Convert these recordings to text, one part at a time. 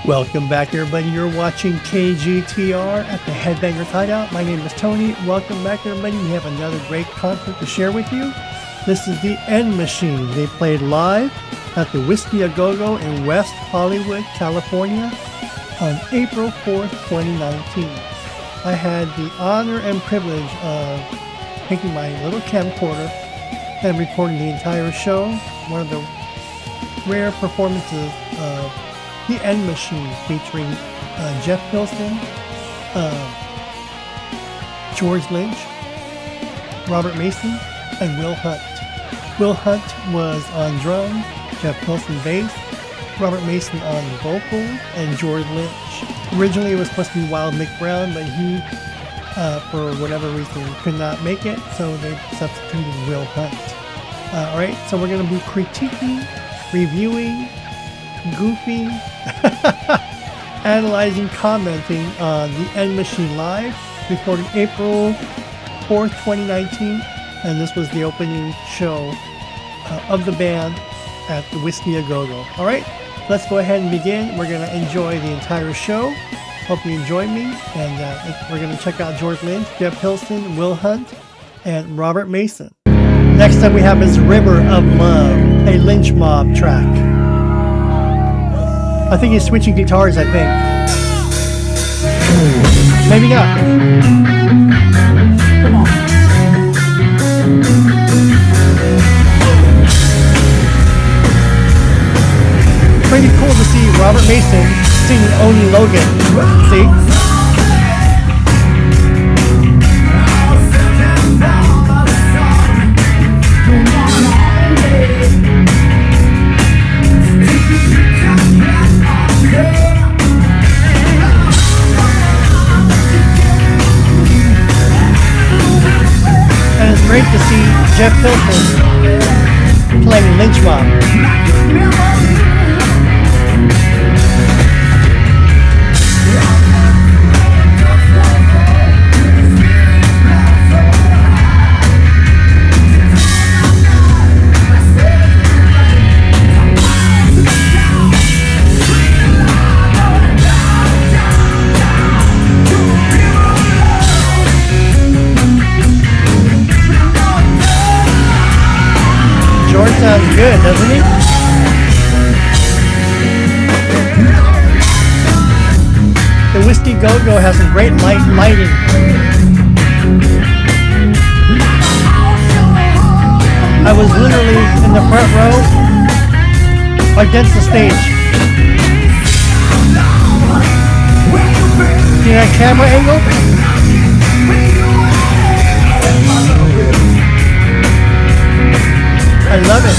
Welcome back, everybody. You're watching KGTR at the Headbangers Hideout. My name is Tony. Welcome back, everybody. We have another great concert to share with you. This is the End Machine. They played live at the Whiskey A Go-Go in West Hollywood, California on April 4th, 2019. I had the honor and privilege of taking my little camcorder and recording the entire show. One of the rare performances of the End Machine, featuring Jeff Pilson, George Lynch, Robert Mason, and Will Hunt. Will Hunt was on drums, Jeff Pilson bass, Robert Mason on vocals, and George Lynch. Originally it was supposed to be Wild Mick Brown, but he, for whatever reason, could not make it, so they substituted Will Hunt. Alright, so we're going to be critiquing, reviewing, goofy, analyzing, commenting on the End Machine live, recorded April 4th, 2019, and this was the opening show of the band at the Whiskey A Go-Go. Alright, let's go ahead and begin. We're going to enjoy the entire show. Hope you enjoy me, and we're going to check out George Lynch, Jeff Pilson, Will Hunt, and Robert Mason. Next up we have is River of Love, a Lynch Mob track. I think he's switching guitars, I think. Maybe not. Come on. Pretty cool to see Robert Mason singing Oni Logan. See? Great to see Jeff Pilson playing Lynch Mob. Sounds good, doesn't he? The Whiskey Go-Go has some great lighting. I was literally in the front row against the stage. See that camera angle? I love it.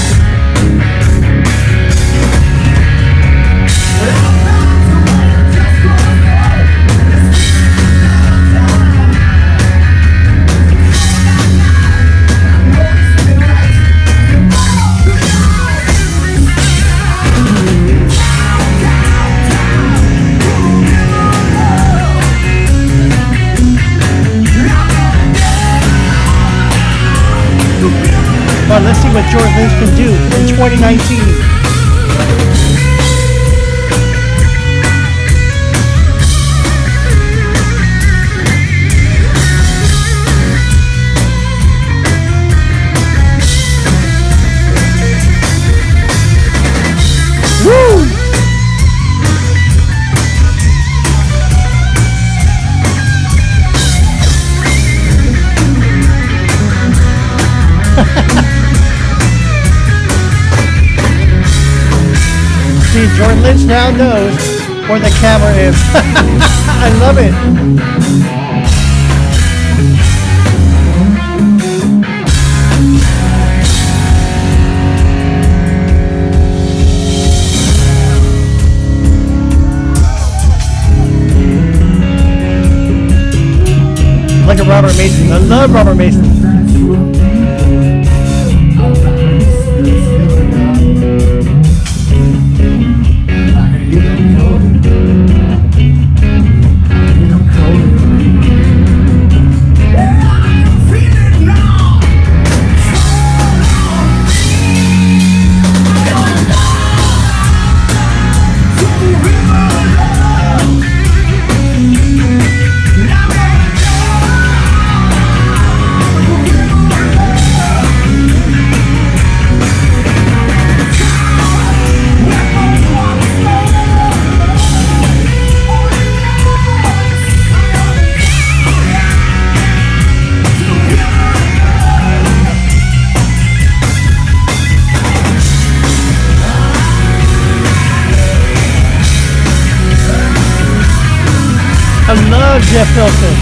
Well, let's see what George Lynch can do in 2019. Woo! See, George Lynch now knows where the camera is. I love it. Look at Robert Mason. I love Robert Mason. love Jeff Pilson.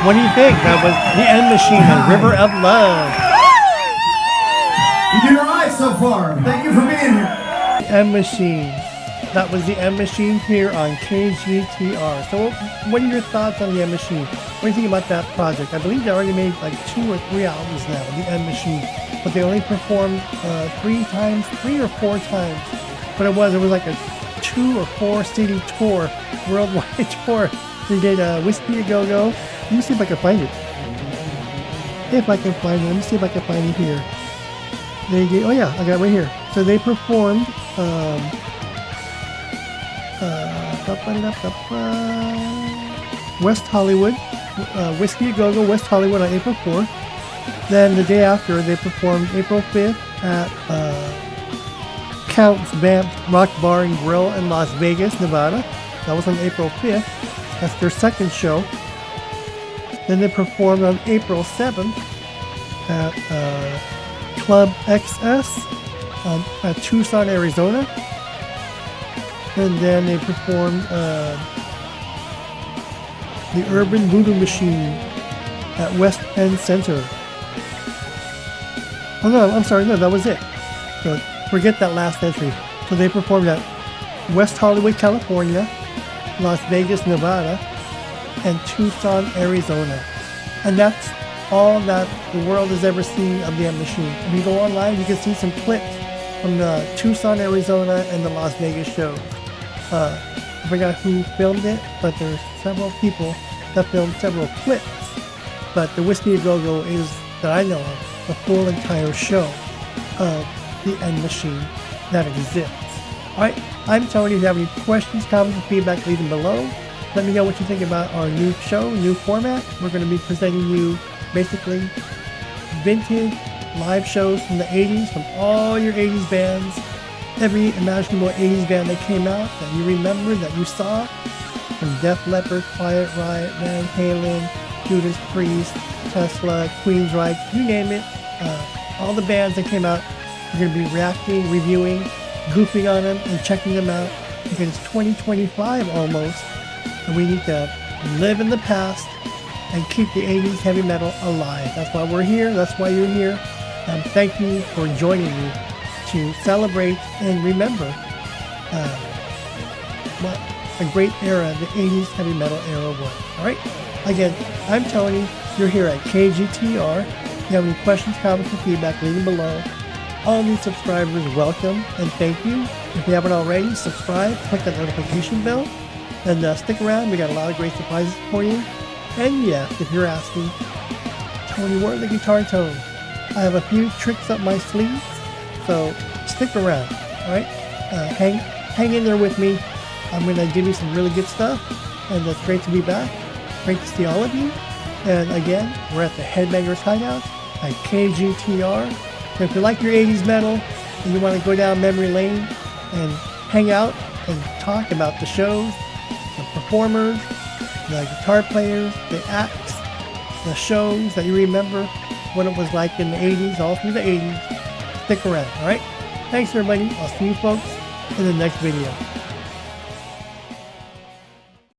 What do you think? That was the End Machine and River of Love. You did all right so far. Thank you for being here. The End Machine. That was the End Machine here on KGTR. So what are your thoughts on the End Machine? What do you think about that project? I believe they already made like 2 or 3 albums now, the End Machine. But they only performed 3 or 4 times. But it was like a 2 or 4 city tour, worldwide tour. They did Whiskey A Go Go. Let me see if I can find it. If I can find it. Let me see if I can find it here. They did, oh yeah, I got it right here. So they performed West Hollywood, Whiskey A Go Go, West Hollywood on April 4th. Then the day after, they performed April 5th at Count's Vamp Rock Bar and Grill in Las Vegas, Nevada. That was on April 5th. That's their second show. Then they performed on April 7th at Club XS at Tucson, Arizona. And then they performed the Urban Voodoo Machine at West End Center. Oh no, I'm sorry, no, that was it. So forget that last entry. So they performed at West Hollywood, California, Las Vegas, Nevada, and Tucson, Arizona. And that's all that the world has ever seen of the End Machine. If you go online, you can see some clips from the Tucson, Arizona, and the Las Vegas show. I forgot who filmed it, but there's several people that filmed several clips. But the Whiskey A Go Go is, that I know of, the full entire show of the End Machine that exists. Alright, I'm Tony. If you have any questions, comments, and feedback, leave them below. Let me know what you think about our new show, new format. We're going to be presenting you basically vintage live shows from the 80s, from all your 80s bands, every imaginable 80s band that came out that you remember, that you saw, from Def Leppard, Quiet Riot, Van Halen, Judas Priest, Tesla, Queensryche, you name it. All the bands that came out, we're going to be reacting, reviewing, goofing on them, and checking them out, because it's 2025 almost. And we need to live in the past and keep the 80s heavy metal alive. That's why we're here. That's why you're here. And thank you for joining me to celebrate and remember what a great era the 80s heavy metal era was. All right? Again, I'm Tony. You're here at KGTR. If you have any questions, comments, or feedback, leave them below. All new subscribers, welcome and thank you. If you haven't already, subscribe, click that notification bell. And stick around, we got a lot of great surprises for you. And yes, if you're asking, Tony, where are the guitar tones? I have a few tricks up my sleeves, so stick around, alright? Hang in there with me. I'm going to give you some really good stuff, and it's great to be back. Great to see all of you. And again, we're at the Headbangers Hideout at KGTR. So if you like your 80s metal, and you want to go down memory lane and hang out and talk about the shows, the performers, the guitar players, the acts, the shows that you remember what it was like in the 80s, all through the 80s. Stick around, alright? Thanks everybody. I'll see you folks in the next video.